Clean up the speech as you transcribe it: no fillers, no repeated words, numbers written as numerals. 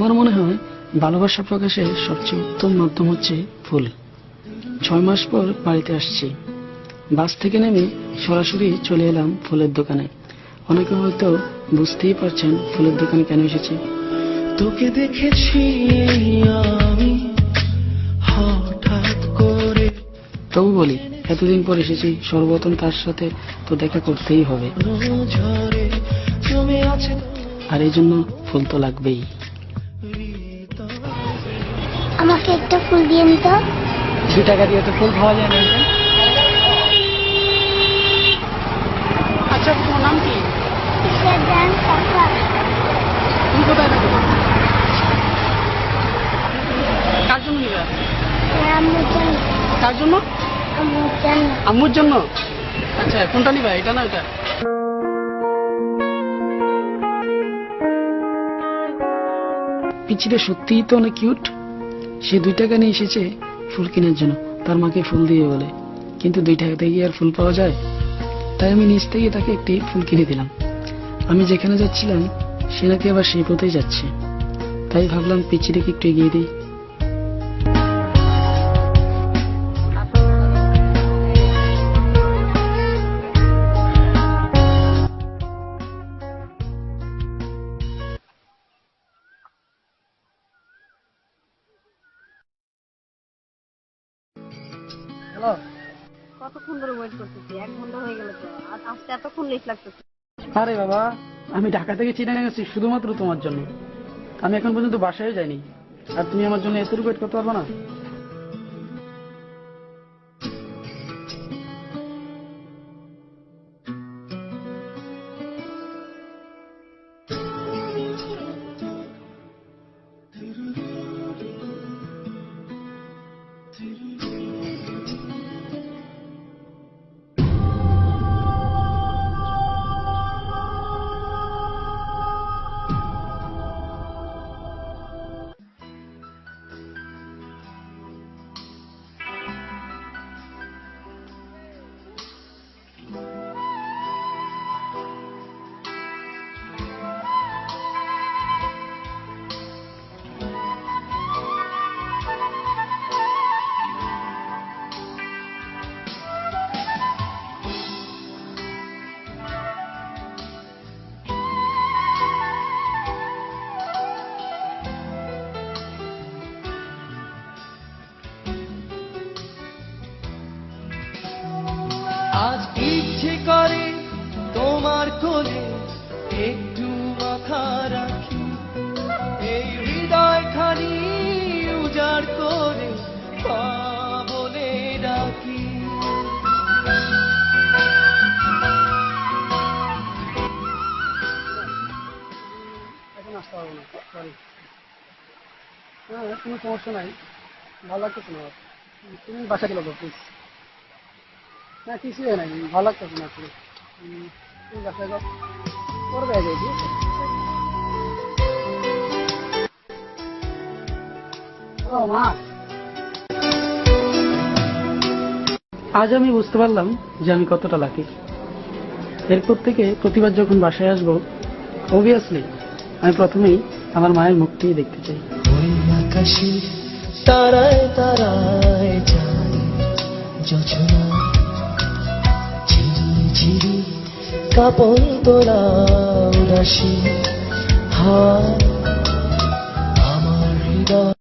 আমার মনে হয় ভালোবাসা প্রকাশের সবচেয়ে উত্তম মাধ্যম হচ্ছে ফুল। 6 মাস পর বাড়িতে আসছি। বাস থেকে নেমে সরাসরি চলে এলাম ফুলের দোকানে। অনেকে হয়তো বুঝতেই পারছেন ফুলের দোকানে কেন এসেছি। তোকে দেখেছি আমি হঠাৎ করে, তবু বলি, এতদিন পর এসেছি, সর্বপ্রথম তার সাথে তো দেখা করতেই হবে, ঝরে জমে আছে আর এই জন্য ফুল তো লাগবেই। আমাকে একটা ফুল দিন তো। 2 টাকা দিয়ে তো ফুল পাওয়া যায় না। আচ্ছা, তোমার নাম কি? তুমি কোথায় থাকো? কার জন্য নিবে? কার জন্য? আম্মুর জন্য। আচ্ছা, কোনটা নিবা, এটা না এটা? পিচিটা সত্যিই তো অনেক কিউট। সে 2 টাকা নিয়ে এসেছে ফুল কেনার জন্য, তার মাকে ফুল দিয়ে বলে। কিন্তু 2 টাকাতে কি আর ফুল পাওয়া যায়? তাই আমি নিজ থেকে তাকে একটি ফুল কিনে দিলাম। আমি যেখানে যাচ্ছিলাম সে নাকি আবার সেই পথেই যাচ্ছে, তাই ভাবলাম পিচিটাকে একটু এগিয়ে দিই। হ্যালো, কতক্ষণ ধরে ওয়েট করতেছি? 1 ঘন্টা হয়ে গেল তো, আর আসতে এতক্ষণ লেট লাগতেছে। আরে বাবা, আমি ঢাকা থেকে চিটাগাং গেছি শুধুমাত্র তোমার জন্য। আমি এখন পর্যন্ত বাসায় যাইনি, আর তুমি আমার জন্য এতটুকু ওয়েট করতে পারবে না? আজ ইচ্ছে করে তোমার কোলে একটু মাথা রাখি, এই হৃদয় খানি উজাড় করে পা বলে ডাকি। এখন আসতে পারবো না, সরি। হ্যাঁ, কোনো সমস্যা নাই, ভালো লাগতেছে না। তুমি বাসা গেলো প্লিজ। না, কিছুই নাই, ভালো লাগতেছে না প্লিজ। তুমি বাসায় যাও, পরে দেখা যায়, ঠিক আছে? ও মা, আজ আমি বুঝতে পারলাম যে আমি কতটা লাকি। এরপর থেকে প্রতিবার যখন বাসায় আসবো, অবভিয়াসলি আমি প্রথমেই আমার মায়ের মুখটি দেখতে চাই। ওই আকাশে তারায় তারায় যায় যোছনা, ঝিরি ঝিরি কাপন তোলা উদাসী হাওয়া আমার হৃদয়।